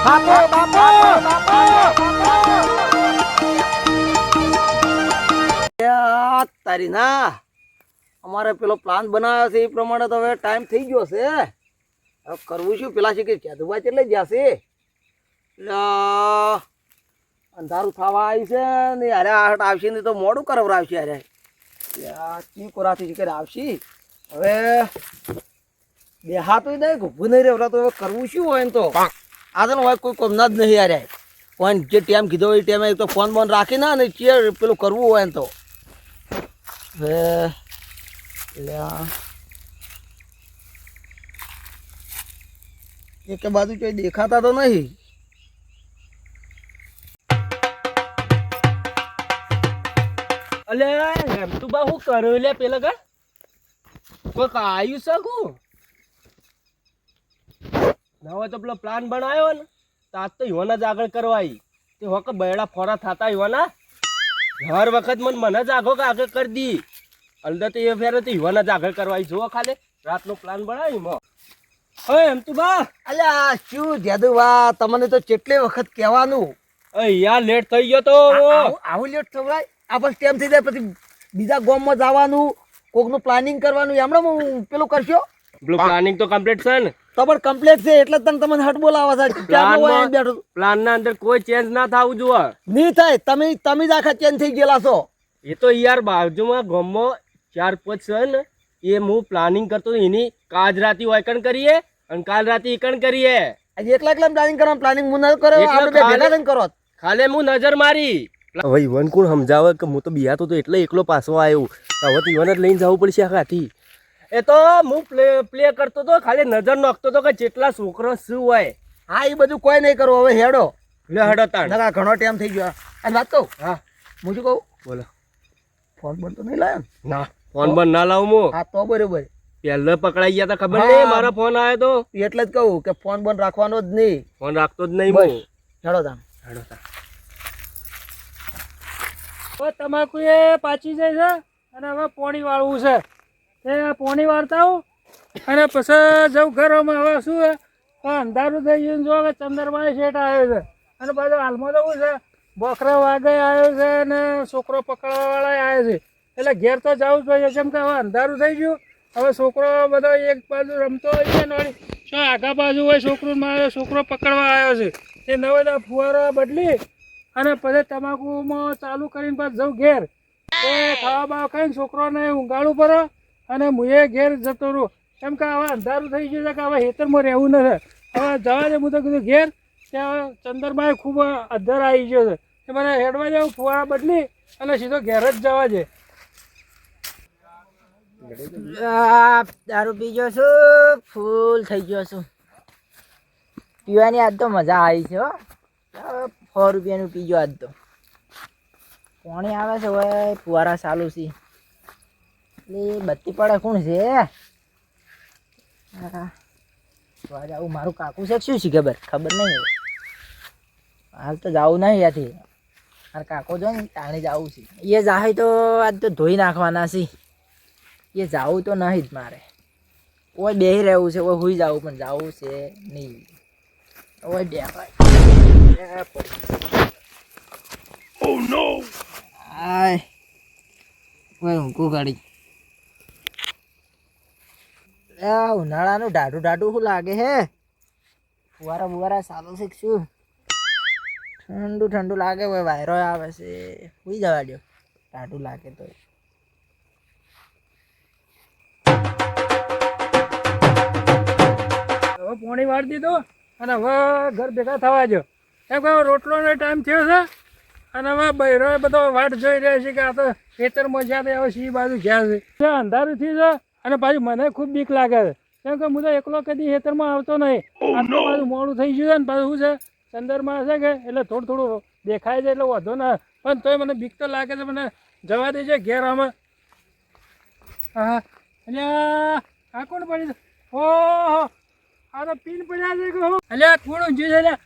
બાપો બાપો તારી ના અમારે પેલો પ્લાન બનાવ્યો છે એ પ્રમાણે તો હવે ટાઈમ થઈ ગયો છે. હવે કરવું શું? પેલા છે કે જાદુભાઈ કેટલે જશે? અંધારું થવા આવ્યું છે ને અરે આઠ આવશે ને તો મોડું કરાવરાવશે. અરે કી કોરાથી છે કે આવશે. હવે બે હાથ હોય દે ઊભું નહીં રહેવરા તો હવે કરવું શું હોય ને તો આગળ હોય કોઈ કોમના જ નહીં. યાર પણ જે ટાઈમ કીધો એ ટાઈમે તો ફોન બોન રાખી ના ને ચેર પેલું કરવું હોય ને તો હવે એક બાજુ કોઈ દેખાતા તો નહીં. અલે એમ તું બા હું કર્યું લે પેલા કા કોઈક આવ્યું શકું નવો તો પેલો પ્લાન બનાવ્યો ને તો આજ તો યુવાના જ આગળ કરવાય તે હોક બૈડા ફોરા થતા યુવાના હર વખત મને જ આગળ કરી દી અંદર તો એ ફેરે તો યુવાના જ આગળ કરવાય જુઓ ખાલી રાતનો પ્લાન બનાવી હવે એમ તું બા અલ્યા શું જાદુભા તમને તો કેટલી વખત કહેવાનું યાર લેટ થઈ ગયો તો આવું લેટ થવાય. આપણે ટાઈમ થઈ જાય પછી બીજા ગામમાં જવાનું કોકનું પ્લાનિંગ કરવાનું એમણે પેલું કરશો. પ્લાનિંગ તો કમ્પ્લીટ છે ને તો પણ કમ્પ્લીટ છે એટલે તને તમને હટ બોલાવા છે. પ્લાન ના અંદર કોઈ ચેન્જ ના થવું જોઈએ. નહીં થાય. તમે જ આખા ચેન્જ થઈ ગયેલા છો. એ તો યાર બાજુમાં ગામમાં 4-5 છે ને એ હું પ્લાનિંગ કરતો એની કાજ રાતી વાયકણ કરીએ અને કાલ રાતે ઈકણ કરીએ. એકલા પ્લાનિંગ કરવાનું પ્લાનિંગ હું ન કરો આપણે ભેગા થઈને કરો. ખાલી હું નજર મારી હવે ઈવન કોણ સમજાવે કે હું તો બિહાતો તો એટલે એકલો પાછો આવ્યો. હવે તો ઈવન જ લઈને જવું પડશે આખાથી. એ તો હું પ્લે કરતો તો ખાલી નજર નાખતો તો કે જેટલા છોકરો શું હોય. હા એ બધું કોઈ નહીં કરો. હવે હેડો હેડો તાણ ઘણો ટાઈમ થઈ ગયો. અને વાત કહું હા હું શું કહું બોલો ફોન બંધ તો નહીં લાવ્યો ના ફોન બંધ ના લાવું હું. હા તો બરોબર. પહેલા પકડાઈ ગયા તા ખબર નહીં મારા ફોન આવ્યો તો એટલે જ કહું કે ફોન બંધ રાખવાનો જ નહીં. ફોન રાખતો જ નહીં હું. હેડો તાણ હેડો તાણ તમાકુ એ પાછી જાય છે અને હવે પોણી વાળવું છે. એ પોણી વાળતા આવું અને પછી જવું ઘરમાં. હવે શું છે અંધારું થઈ ગયું જો કે ચંદ્રભાઈ શેઠ આવ્યો છે અને પાછું હાલમાં તો શું છે બોકરા વાગે આવ્યો છે અને છોકરો પકડવાવાળા આવ્યો છે એટલે ઘેર તો જવું જ જોઈએ. કેમ કે હવે અંધારું થઈ ગયું. હવે છોકરો બધો એક બાજુ રમતો હોય છે ને શું આગા બાજુ હોય છોકરો મારે છોકરો પકડવા આવ્યો છે. એ નવા ફુવારા બદલી અને પછી તમાકુમાં ચાલુ કરીને પાછું જવું ઘેર. એ ખાવા બાવા ખાઈને છોકરોને ઊંઘાડું પડે અને હું એ ઘેર જતો રહું. કેમ કે હવે અંધારું થઈ ગયું છે કે હવે હેતરમાં રહેવું નથી. હવે જવા દે. હું તો કીધું ઘેર ત્યાં ચંદ્રભાઈ ખૂબ અધર આવી ગયો છે એ મને હેડવા જાવ ફુવારા બદલી અને સીધો ઘેર જ જવા દે. દારૂ પી ગયો છું ફૂલ થઈ ગયો છું. પીવાની આજ તો મજા આવી છે. 100 રૂપિયાનું પી ગયો આજ તો. પાણી આવે છે હવે ફુવારા ચાલુ છે એટલે બત્તી પડે કોણ છે જાવું મારું કાકુ છે શું છે ખબર નહીં. હાલ તો જવું નહીં ત્યાંથી. મારા કાકો જો ને તાણે જવું છે. એ જાય તો આજ તો ધોઈ નાખવાના છે. એ જવું તો નહીં જ મારે. ઓય બેહી રહેવું છે ઓય હુઈ જવું પણ જવું છે નહીં. ઓય દેખાય Oh no! આય ઓય ઊંઘું ગાડી. ઉનાળાનું ઢાઢું શું લાગે હે. ફુવારા બુવારા ચાલુ છે શું ઠંડુ લાગે. હોય વાયરો આવે છે હુઈ જવા દો ઢાઢું લાગે તો. હવે પોણી વાળી દીધું અને હવે ઘર ભેગા થવા જો. એમ કે રોટલોનો ટાઈમ થયો છે અને હવે બૈરો બધો વાટ જોઈ રહ્યો છે કે આ તો ખેતરમાં જ્યાં હવે સી બાજુ ગયા છે. અંધારું થયું છે અને પાછું મને ખૂબ બીક લાગે છે. કેમ કે હું તો એકલો કદી ખેતરમાં આવતો નહીં. આટલું પાછું મોડું થઈ ગયું છે ને પાછું શું છે ચંદ્રમાં છે કે એટલે થોડું દેખાય છે એટલે વધો ના. પણ તોય મને બીક તો લાગે છે. મને જવા દેજે ઘેર આમાં. હા એટલે આ કોણ પડી છે? ઓહો આ તો પીન પડ્યા છે કે અલ્યા કોણ ઊંઘ્યું છે લ્યા.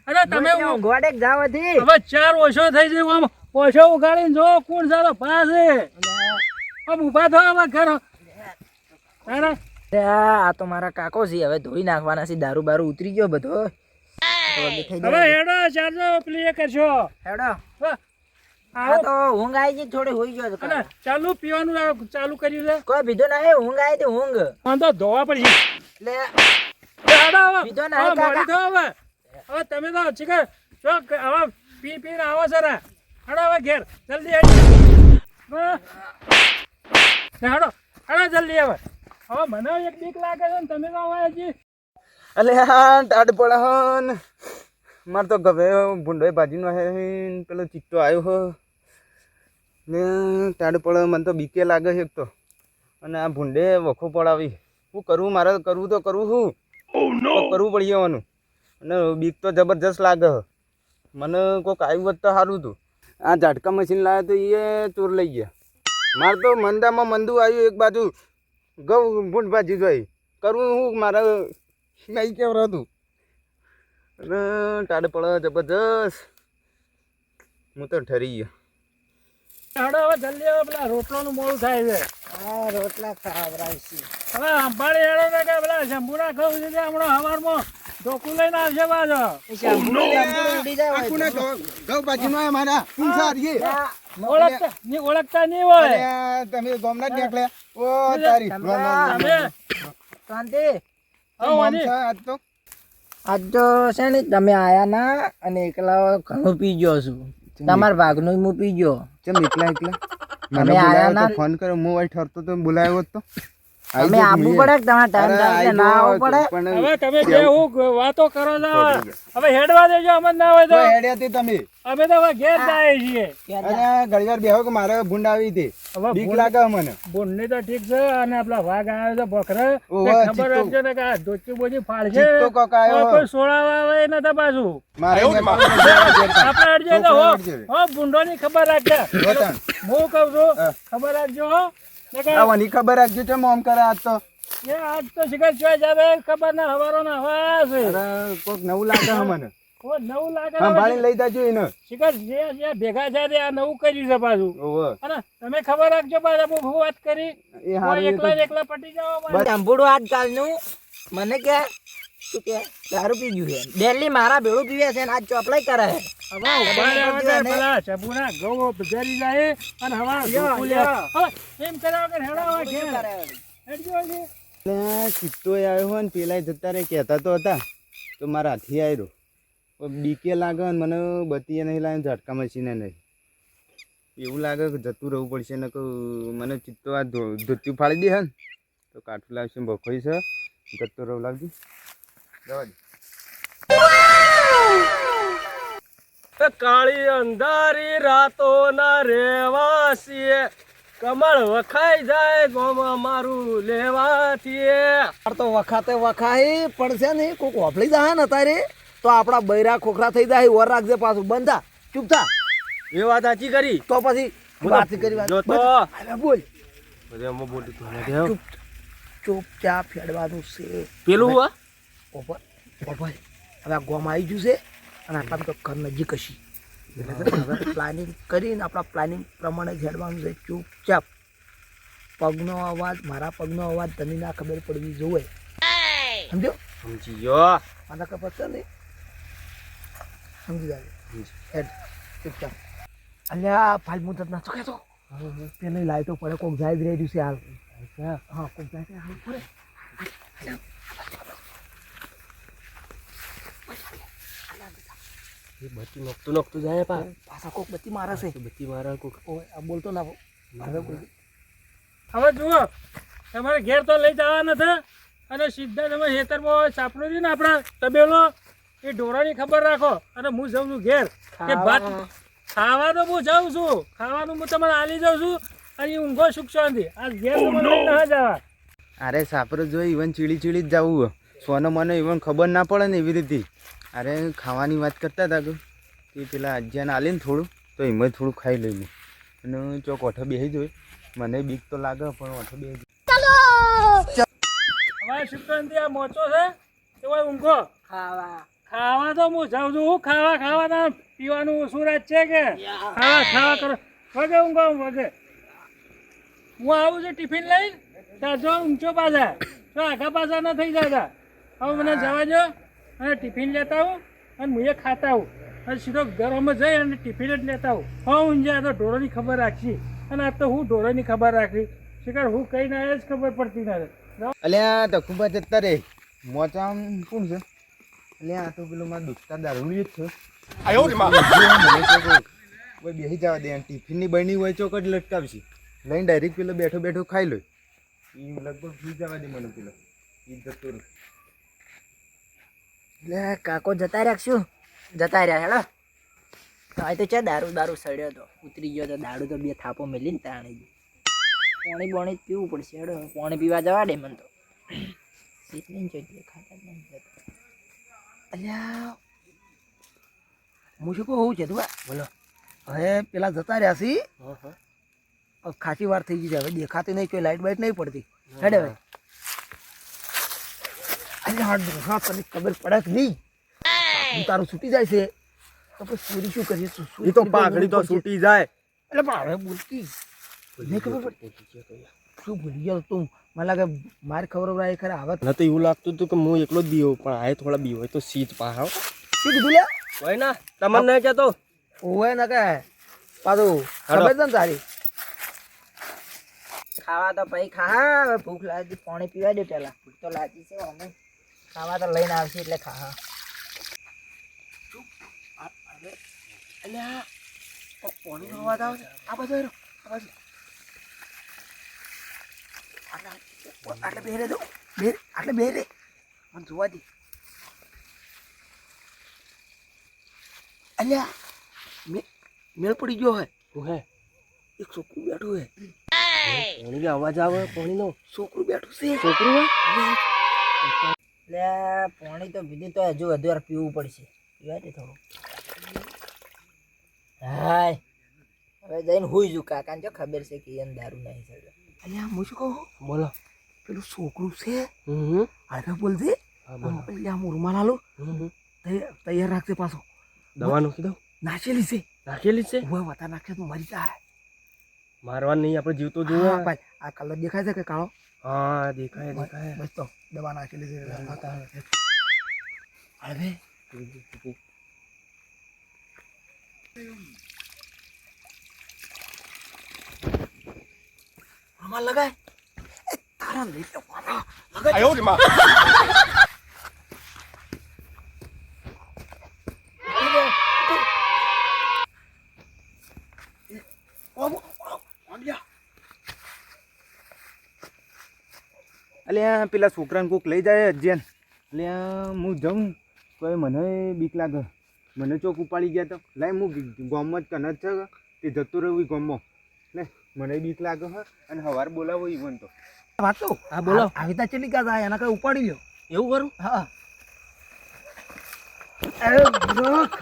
અરે તમે ગોડે જાવથી હવે 4 ઓછો થઈ જાય આમ ઓછો ઉગાડીને જો કોણ સારો ભા છે. આમ ઊભા થો આમાં ઘર આ તો મારા કાકો છે, હવે ધોઈ નાખવાના છે. દારૂ બારૂ ઉતરી ગયો બધો. હવે હેડો ચાલજો પેલી એ કરશો. હેડો. હા, આ આવો. તો ઊંઘ આવી ગઈ, થોડી હોઈ ગયો અને ચાલુ પીવાનું ચાલુ કર્યું છે. કોઈ બીજો ના ઊંઘ આવી હતી ઊંઘ. આમ તો ધોવા પડશે. એટલે હેડો હવે. બીજો હવે ના મોડી થયો હવે. હવે તમે તો ચીકર જો હવે પીને આવો સરા. હેડો હવે ઘેર જલ્દી હેડો. હેડો જલ્દી હવે. હવે મને એક બીક લાગે છે ને તમે તો હવે હજી અલે હા ટાઢ પડે હન મારે તો ગવે ભૂંડોય ભાજીનો હે પેલો ચીકટો આવ્યો હો ને ટાઢ પડે મને તો બીકે લાગે છે એક તો. અને આ ભૂંડે વખો પડાવી શું કરવું મારે કરવું તો કરવું શું કરવું પડી જવાનું. અને બીક તો જબરજસ્ત લાગે મને. કોઈક આવ્યું હોત તો સારું હતું. આ ઝાટકા મશીન લાવ્યા તો એ ચોર લઈ ગયા. મારે તો મંદામાં મંદું આવ્યું એક બાજુ ઘઉં ભૂંડ ભાજી ગઈ કરવું હું મારે નહીં કેવું હતું. અને ટાઢ પડે જબરજસ્ત હું તો ઠરી ગયો. હેડો હવે જલ્દી હવે પેલા રોટલાનું મોડું થાય છે. હા રોટલા ખાવડાવશી. હવે અંબાડી હેડો ને કે પેલા શંભુના ખાવું છે હમણાં સવારમાં ઢોકું લઈને આવશે પાછો. ઉડી જાય હોય તો. ઘઉં ભાજીનો મારા ઓળખતા નહીં હોય. તમે ગોમના જ નીકળ્યા ઓ તારી તમે શાંતિ. આજ તો આજ તો છે ને તમે આયા ના અને એકલા ઘણું પી ગયો છું. તમારા ભાગનું હું પી ગયો. કેમ એકલા એકલા તમે આયા ના ફોન કર્યો હું વાઈ ઠરતો તો બોલાયો તો તમે આવવું પડે કે તમારે ટાઈમ ના આવવું પડે. હવે તમે બે હું વાતો કરો છો હવે હેડવા દેજો અમે ના હોય તો હેડ્યા તમે અમે તો હવે ઘેર જાય છીએ. અરે ઘડીવાર બેહો કે મારે ભૂંડ આવી હતી હવે બીક લાગે મને. બોનની તો ઠીક છે અને આપલા વાઘ આવ્યો છે બકરે ઓહો, ખબર રાખજો ને કે આ ધોતી બોજી ફાડશે ચિત્તો કોક આવ્યો. હવે કોઈ સોળાવા આવે નતા પાછું મારે આપણે અડજે તો હો ભૂંડોની ખબર રાખજે. હું કહું છું ખબર રાખજો હો ને કે આવવાની ખબર રાખજો છે મોમ કરે આજ તો. એ આજ તો શિકાર ચોય જાવે ખબર ના હવારો ના હવા છે. અરે કોક નવું લાગે છે મને. ઓ નવું લાગે સંભાળીને લઈ જાજો એને. શિકાર જે ભેગા છે તે આ નવું કર્યું છે પાછું. ઓહો. અને તમે ખબર રાખજો પાછા હું વાત કરી એ હારું કોઈ એ તો. એકલા પટી જાવ સાંભળો આજકાલનું મને કે શું કે દારૂ પી ગયું છે. ડેલી મારા ભેળું પીવે છે ને આજ ચોપલાઈ કરે છે. પેલા ચબુના ઘઉં ભજારી જાય અને હવા ઢોકું લે. હવે એમ કર્યા વગર હેડાવા ઘેર. હેડજો હજી. એટલે ચિત્તો આવ્યો હોય ને પેલા જતા રે કહેતા તો હતા તો મારા હાથી આવ્યો. બીકે લાગે ને મને બત્તીએ નહીં લાગે ઝાટકા મશીને નહીં. એવું લાગે કે જતું રહેવું પડશે ને કે મને ચિત્તો આ ધોત્યું ફાડી દે હે ને તો કાઠું લાવશે બખોઈ છે જતો રહું લાવજો જવા દે. કાળી અંધારી રાતો ના રેવાસીએ કમળ વખાઈ જાય ગોમાં મારું લેવાથી. તો વખાતે વખાઈ પડશે ને કોક ઓફળી જાય ને તારે તો આપણા બૈરા ખોખરા થઈ જાય. વર રાખજે પાછું બંધા ચૂપ થા. એ વાત સાચી કરી. તો પછી વાત કરી વાત જો તો. અરે બોલ બધે ચૂપચાપ ફેડવાનું છે પેલું ઓપર ઓપર. હવે આ ગોમ આવી ગયું છે અને આટલા તો ઘર નજીક હશી એટલે હવે પ્લાનિંગ કરીને આપણા પ્લાનિંગ પ્રમાણે જ હેડવાનું છે. ચૂપચાપ પગનો અવાજ મારા પગનો અવાજ તને ના ખબર પડવી જોઈએ. સમજો સમજી ગયો. મને ખબર છે ને સમજી જાય હેડ ચૂપચાપ. અલ્યા ફાઇલ મુદત ના ચૂકે તો પેલી લાઈટો પડે કોક જાય જ રહ્યું છે હાલ. હા કોક જાય છે હાલ પડે. બત્તી નોખતું જાય પાછા કોક બત્તી મારે છે. બત્તી મારા કોક ઓય આ બોલતો ના હવે બોલ. હવે જુઓ તમારે ઘેર તો લઈ જવા નથી અને સીધા તમે ખેતરમાં સાપડું છે ને આપણા તબેલો એ ઢોરાની ખબર રાખો અને હું જાઉં છું ઘેર કે ભાત ખાવાનું હું જાઉં છું ખાવાનું હું તમને આલી જાઉં છું અને ઊંઘો સુખ શાંતિ આ ઘેર તો મને ના જવા. અરે સાપરો જોઈ ઇવન ચીડી ચીડી જ જવું સોનો મને ઇવન ખબર ના પડે ને એવી રીતે. અરે ખાવાની વાત કરતા હતા કે પેલા અજ્જાને આલે ને થોડું તો એમાં થોડું ખાઈ લઈ અને ચોક ઓઠો બેસી જોઈ. મને બીક તો લાગે પણ ઓઠો બેસી હવે સુખ શાંતિ આ મોચો છે તે હોય ઊંઘો ખાવા ખાવા તો હું જાઉં છું હું ખાવા ના પીવાનું સુરત છે કે ખાવા કરો વગે ઊંઘો વગે હું આવું છું ટિફિન લઈને ત્યાં જો ઊંચો પાછા તો આગા પાછા ના થઈ જતા. હવે મને જવા દો અને ટિફિન લેતા આવું અને હું એ ખાતા આવું અને સીધો ઘરમાં જઈ અને ટિફિન જ લેતા આવું. હા ઊંઝે આ તો ઢોરોની ખબર રાખી અને આ તો હું ઢોરોની ખબર રાખી શિકાર હું કઈ ના જ ખબર પડતી ના. અલ્યા તખુબા જતા રે મોચામ કોણ છે? અલ્યા આ તો પેલો મારા દોસ્તાર દારૂડી જ છે. કોઈ બેસી જવા દે ટિફિનની બની હોય ચોકટ લટકાવશે લઈને ડાયરેક્ટ પેલો બેઠો બેઠો ખાઈ લો. એ લગભગ સુઈ જવા દે મને પેલો એ જતો રહે. એટલે કાકો જતા રહ્યા શું? જતા રહ્યા હેડો. આ તો ચા દારૂ સડ્યો તો ઉતરી ગયો તો દારૂ તો બે થાપો મેલીને તાણી ગયો. પાણી બોણી પીવું પડશે હેડો. પાણી પીવા જવા દે મને તો. સીટની ચટણી ખાતા જ નહીં જતા. અલ્યા હું શું કહું છે તું બોલો હવે પેલા જતા રહ્યા છી ખાસી વાર થઈ ગઈ છે હવે દેખાતી નહીં કોઈ લાઈટ બાઈટ નહીં પડતી હેડે ભાઈ અલ્યા હા તને ખબર પડે કે નહીં હું તારું છૂટી જાય છે તો પછી ચોરી શું કરીએ એ તો પાઘડી તો છૂટી જાય. એટલે પણ હવે બોલતી નહીં ખબર પડતી શું ભૂલી ગયો તું મને લાગે મારે ખબર પડે ખરા હવે મને તો એવું લાગતું હતું કે હું એકલો જ બીવો પણ આ થોડા બીવો હોય તો સીટ પાહાવ શું કીધું લે હોય ના તમને નહીં કહેતો. ઓવે ના કે પાછું ખબર છે ને તારી ખાવા તો પછી ખા. હવે ભૂખ લાગી પાણી પીવા દે પેલા. ભૂખ તો લાગી છે અમે ખાવા તો લઈને આવશે એટલે ખા. અલ્યા પાણી નો અવાજ આવે છે આ બાજુ આવ્યો આ બાજુ આટલે બેરે દો આટલે બેરે મને જોવા દે અલ્યા મેળ પડી ગયો હે હે એક છોકરું બેઠું હે પાણીનો અવાજ આવે પાણીનો. છોકરું બેઠું છે છોકરું હોય એટલે પાણી તો પીધું તો હજુ વધુ વાર પીવું પડશે. પીવા દે થોડું. હાય હવે જઈને હુઈ જુ. કાકાને જો ખબર છે કે એને દારૂ નહીં ચડે. અલ્યા હું શું કહું બોલો. પેલું છોકરું છે હમ આગળ બોલજે અલ્યા હું રૂમાલ આલું તૈયાર રાખજે પાછો દવાનું કીધું નાચેલી છે નાખેલી જ છે. ઉભા વાતા નાખે તો મરી જાય મારવા નહીં આપણે જીવતો હા, જોવા. ભાઈ આ કલર દેખાય છે કે કાળો હા દેખાય દેખાય. બસ તો દવા નાખેલી છે હવે રૂમાલ લગાય એ તારા લઈ લે વાળા લગાય અલ્યા પેલા છોકરાને કોક લઈ જાય અજ્જેન. અલ્યા હું જાઉં તો મને બીક લાગે. મને ચોક ઉપાડી ગયા તો લાય હું ગામમાં જ કનજ છે તે જતો રહ્યું એ ગામમાં લે મને બીક લાગે હા અને સવાર બોલાવો ઈવન તો વાતો હા, બોલો. આવી તા ચેલી કા એના કઈ ઉપાડી લ્યો એવું કરું. હા એ બ્રોક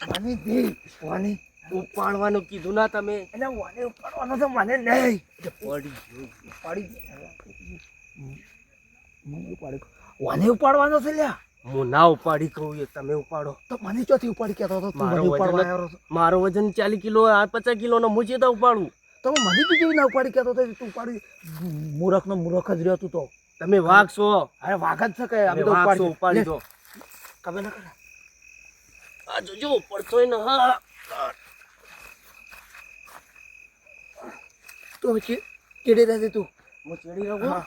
માની દે વાની ઉપાડવાનું કીધું ના તમે. એટલે wane ઉપાડવાનો તો મને નહીં પડી ગયું. ઉપાડી મને ઉપાડી wane ઉપાડવાનો છે લ્યા હું ના ઉપાડી કહું એ તમે ઉપાડો. તો મને ચોથી ઉપાડી કહેતો હતો તું મને ઉપાડવા આવ્યો હતો મારો વજન 40 કિલો આ 50 કિલો નો હું ચેતા ઉપાડું. તો મને તું કેવી ના ઉપાડી કહેતો હતો તું ઉપાડી મૂરખનો મૂરખ જ રહ્યો તું તો તમે વાઘ છો. અરે વાઘ જ છે કે અમે તો વાઘ છો, ઉપાડી ઉપાડી દો. કમે ના કરે આ જોજો પડતોય ને. હા તું હવે ચીડે રહેશે તું હું ચડી રહ્યો. હા